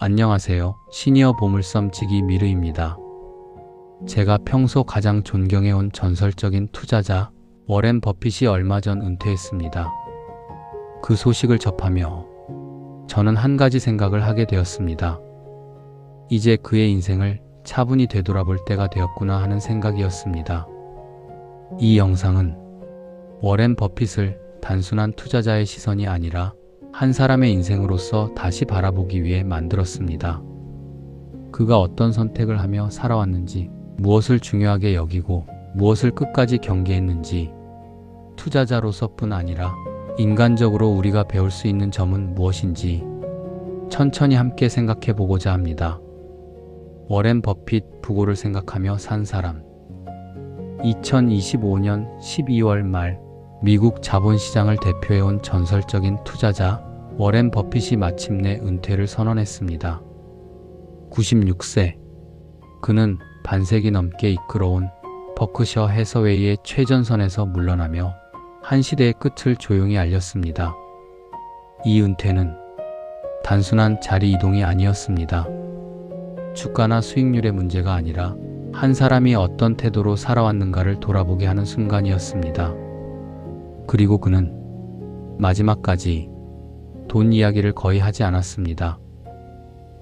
안녕하세요. 시니어 보물섬 지기 미르입니다. 제가 평소 가장 존경해온 전설적인 투자자 워렌 버핏이 얼마 전 은퇴했습니다. 그 소식을 접하며 저는 한 가지 생각을 하게 되었습니다. 이제 그의 인생을 차분히 되돌아볼 때가 되었구나 하는 생각이었습니다. 이 영상은 워렌 버핏을 단순한 투자자의 시선이 아니라 한 사람의 인생으로서 다시 바라보기 위해 만들었습니다. 그가 어떤 선택을 하며 살아왔는지, 무엇을 중요하게 여기고 무엇을 끝까지 경계했는지, 투자자로서뿐 아니라 인간적으로 우리가 배울 수 있는 점은 무엇인지 천천히 함께 생각해 보고자 합니다. 워렌 버핏 부고를 생각하며 산 사람. 2025년 12월 말 미국 자본시장을 대표해온 전설적인 투자자 워렌 버핏이 마침내 은퇴를 선언했습니다. 96세. 그는 반세기 넘게 이끌어온 버크셔 해서웨이의 최전선에서 물러나며 한 시대의 끝을 조용히 알렸습니다. 이 은퇴는 단순한 자리 이동이 아니었습니다. 주가나 수익률의 문제가 아니라 한 사람이 어떤 태도로 살아왔는가를 돌아보게 하는 순간이었습니다. 그리고 그는 마지막까지 돈 이야기를 거의 하지 않았습니다.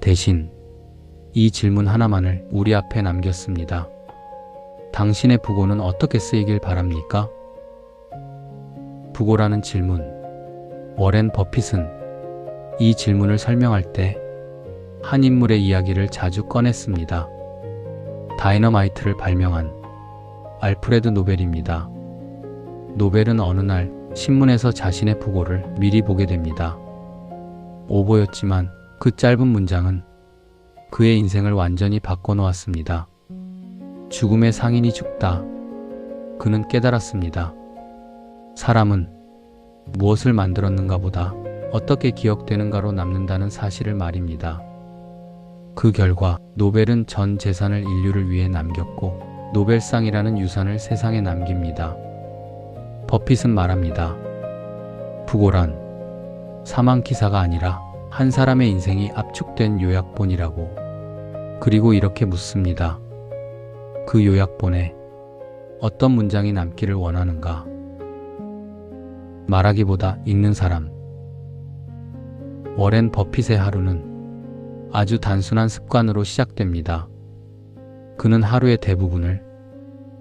대신 이 질문 하나만을 우리 앞에 남겼습니다. 당신의 부고는 어떻게 쓰이길 바랍니까? 부고라는 질문. 워렌 버핏은 이 질문을 설명할 때 한 인물의 이야기를 자주 꺼냈습니다. 다이너마이트를 발명한 알프레드 노벨입니다. 노벨은 어느 날 신문에서 자신의 부고를 미리 보게 됩니다. 오보였지만 그 짧은 문장은 그의 인생을 완전히 바꿔놓았습니다. 죽음의 상인이 죽다. 그는 깨달았습니다. 사람은 무엇을 만들었는가 보다 어떻게 기억되는가로 남는다는 사실을 말입니다. 그 결과 노벨은 전 재산을 인류를 위해 남겼고 노벨상이라는 유산을 세상에 남깁니다. 버핏은 말합니다. 부고란 사망기사가 아니라 한 사람의 인생이 압축된 요약본이라고. 그리고 이렇게 묻습니다. 그 요약본에 어떤 문장이 남기를 원하는가? 말하기보다 읽는 사람. 워렌 버핏의 하루는 아주 단순한 습관으로 시작됩니다. 그는 하루의 대부분을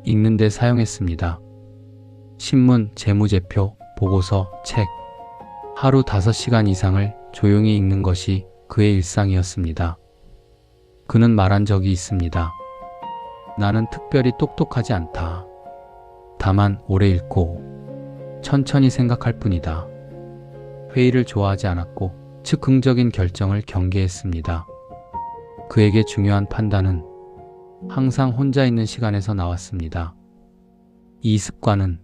읽는 데 사용했습니다. 신문, 재무제표, 보고서, 책. 하루 5시간 이상을 조용히 읽는 것이 그의 일상이었습니다. 그는 말한 적이 있습니다. 나는 특별히 똑똑하지 않다. 다만 오래 읽고 천천히 생각할 뿐이다. 회의를 좋아하지 않았고 즉흥적인 결정을 경계했습니다. 그에게 중요한 판단은 항상 혼자 있는 시간에서 나왔습니다. 이 습관은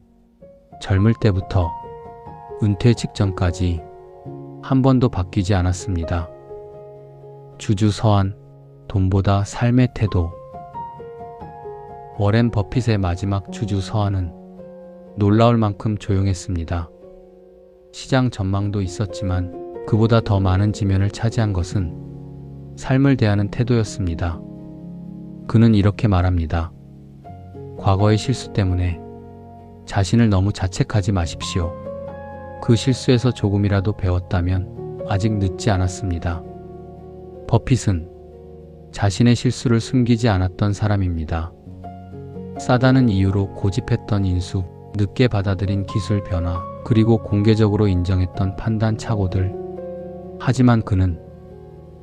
젊을 때부터 은퇴 직전까지 한 번도 바뀌지 않았습니다. 주주서한, 돈보다 삶의 태도. 워렌 버핏의 마지막 주주서한은 놀라울 만큼 조용했습니다. 시장 전망도 있었지만 그보다 더 많은 지면을 차지한 것은 삶을 대하는 태도였습니다. 그는 이렇게 말합니다. 과거의 실수 때문에 자신을 너무 자책하지 마십시오. 그 실수에서 조금이라도 배웠다면 아직 늦지 않았습니다. 버핏은 자신의 실수를 숨기지 않았던 사람입니다. 싸다는 이유로 고집했던 인수, 늦게 받아들인 기술 변화, 그리고 공개적으로 인정했던 판단 착오들. 하지만 그는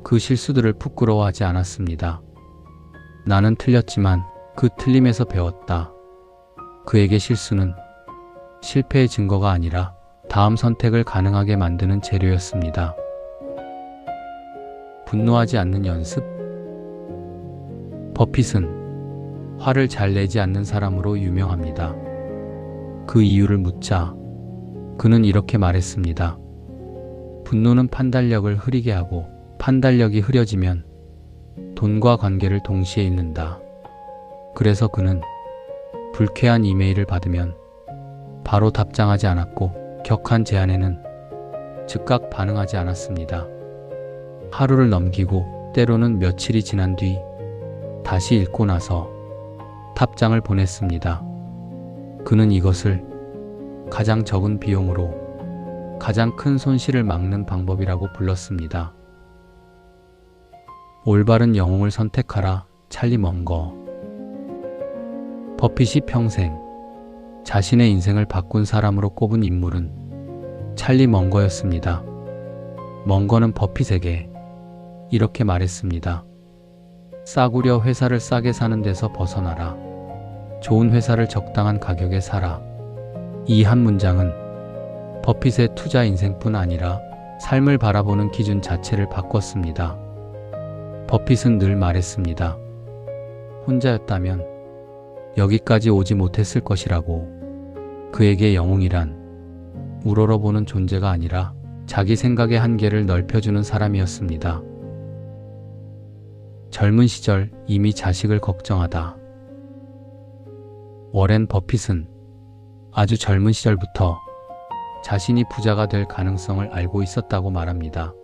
그 실수들을 부끄러워하지 않았습니다. 나는 틀렸지만 그 틀림에서 배웠다. 그에게 실수는 실패의 증거가 아니라 다음 선택을 가능하게 만드는 재료였습니다. 분노하지 않는 연습? 버핏은 화를 잘 내지 않는 사람으로 유명합니다. 그 이유를 묻자 그는 이렇게 말했습니다. 분노는 판단력을 흐리게 하고 판단력이 흐려지면 돈과 관계를 동시에 잃는다. 그래서 그는 불쾌한 이메일을 받으면 바로 답장하지 않았고 격한 제안에는 즉각 반응하지 않았습니다. 하루를 넘기고 때로는 며칠이 지난 뒤 다시 읽고 나서 답장을 보냈습니다. 그는 이것을 가장 적은 비용으로 가장 큰 손실을 막는 방법이라고 불렀습니다. 올바른 영웅을 선택하라. 찰리 먼거. 버핏이 평생 자신의 인생을 바꾼 사람으로 꼽은 인물은 찰리 먼거였습니다. 먼거는 버핏에게 이렇게 말했습니다. 싸구려 회사를 싸게 사는 데서 벗어나라. 좋은 회사를 적당한 가격에 사라. 이 한 문장은 버핏의 투자 인생뿐 아니라 삶을 바라보는 기준 자체를 바꿨습니다. 버핏은 늘 말했습니다. 혼자였다면 여기까지 오지 못했을 것이라고. 그에게 영웅이란 우러러보는 존재가 아니라 자기 생각의 한계를 넓혀주는 사람이었습니다. 젊은 시절 이미 자식을 걱정하다. 워렌 버핏은 아주 젊은 시절부터 자신이 부자가 될 가능성을 알고 있었다고 말합니다.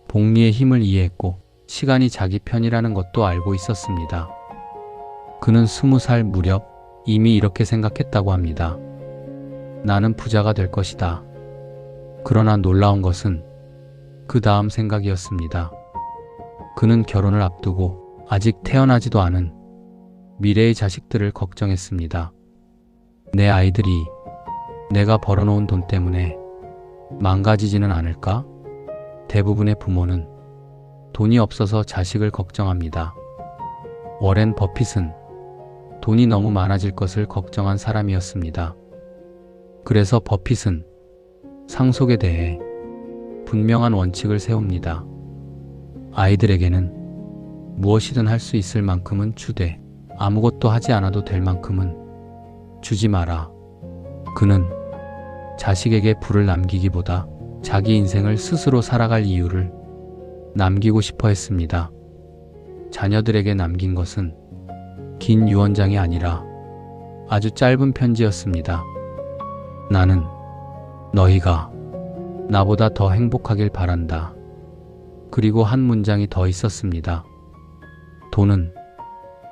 복리의 힘을 이해했고 시간이 자기 편이라는 것도 알고 있었습니다. 그는 20살 무렵 이미 이렇게 생각했다고 합니다. 나는 부자가 될 것이다. 그러나 놀라운 것은 그 다음 생각이었습니다. 그는 결혼을 앞두고 아직 태어나지도 않은 미래의 자식들을 걱정했습니다. 내 아이들이 내가 벌어놓은 돈 때문에 망가지지는 않을까? 대부분의 부모는 돈이 없어서 자식을 걱정합니다. 워렌 버핏은 돈이 너무 많아질 것을 걱정한 사람이었습니다. 그래서 버핏은 상속에 대해 분명한 원칙을 세웁니다. 아이들에게는 무엇이든 할 수 있을 만큼은 주되 아무것도 하지 않아도 될 만큼은 주지 마라. 그는 자식에게 부를 남기기보다 자기 인생을 스스로 살아갈 이유를 남기고 싶어 했습니다. 자녀들에게 남긴 것은 긴 유언장이 아니라 아주 짧은 편지였습니다. 나는 너희가 나보다 더 행복하길 바란다. 그리고 한 문장이 더 있었습니다. 돈은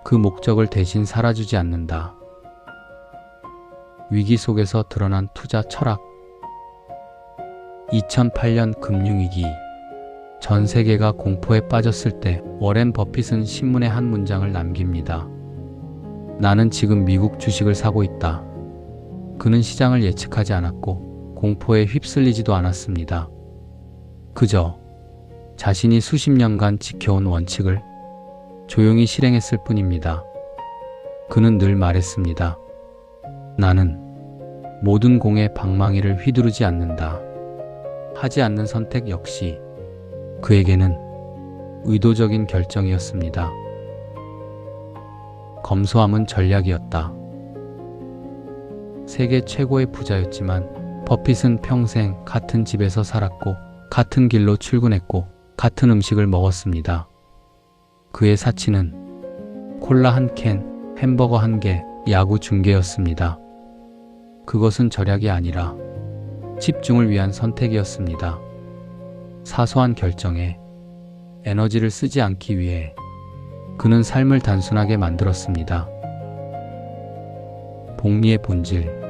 그 목적을 대신 살아주지 않는다. 위기 속에서 드러난 투자 철학. 2008년 금융위기. 전 세계가 공포에 빠졌을 때 워렌 버핏은 신문에 한 문장을 남깁니다. 나는 지금 미국 주식을 사고 있다. 그는 시장을 예측하지 않았고 공포에 휩쓸리지도 않았습니다. 그저 자신이 수십 년간 지켜온 원칙을 조용히 실행했을 뿐입니다. 그는 늘 말했습니다. 나는 모든 공에 방망이를 휘두르지 않는다. 하지 않는 선택 역시 그에게는 의도적인 결정이었습니다. 검소함은 전략이었다. 세계 최고의 부자였지만 버핏은 평생 같은 집에서 살았고 같은 길로 출근했고 같은 음식을 먹었습니다. 그의 사치는 콜라 한 캔, 햄버거 한 개, 야구 중계였습니다. 그것은 절약이 아니라 집중을 위한 선택이었습니다. 사소한 결정에 에너지를 쓰지 않기 위해 그는 삶을 단순하게 만들었습니다. 복리의 본질.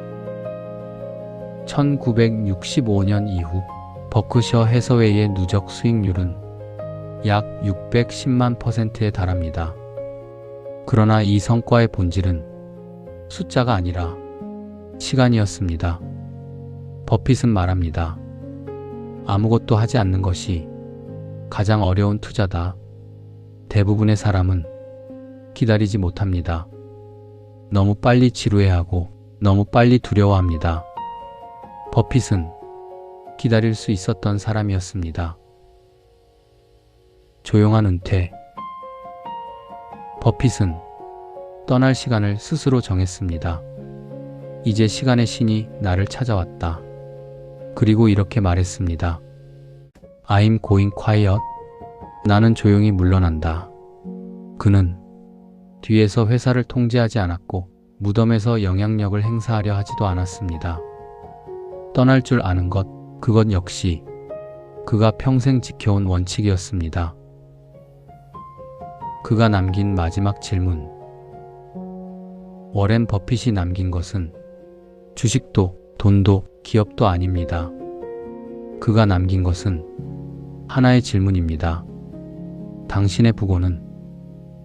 1965년 이후 버크셔 해서웨이의 누적 수익률은 약 610만 %에 달합니다. 그러나 이 성과의 본질은 숫자가 아니라 시간이었습니다. 버핏은 말합니다. 아무것도 하지 않는 것이 가장 어려운 투자다. 대부분의 사람은 기다리지 못합니다. 너무 빨리 지루해하고 너무 빨리 두려워합니다. 버핏은 기다릴 수 있었던 사람이었습니다. 조용한 은퇴. 버핏은 떠날 시간을 스스로 정했습니다. 이제 시간의 신이 나를 찾아왔다. 그리고 이렇게 말했습니다. I'm going quiet. 나는 조용히 물러난다. 그는 뒤에서 회사를 통제하지 않았고 무덤에서 영향력을 행사하려 하지도 않았습니다. 떠날 줄 아는 것, 그것 역시 그가 평생 지켜온 원칙이었습니다. 그가 남긴 마지막 질문. 워렌 버핏이 남긴 것은 주식도 돈도 기업도 아닙니다. 그가 남긴 것은 하나의 질문입니다. 당신의 부고는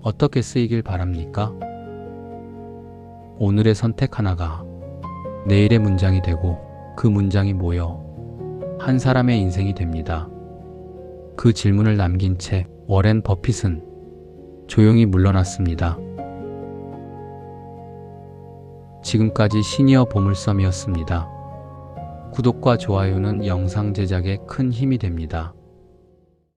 어떻게 쓰이길 바랍니까? 오늘의 선택 하나가 내일의 문장이 되고 그 문장이 모여 한 사람의 인생이 됩니다. 그 질문을 남긴 채 워렌 버핏은 조용히 물러났습니다. 지금까지 시니어 보물섬이었습니다. 구독과 좋아요는 영상 제작에 큰 힘이 됩니다.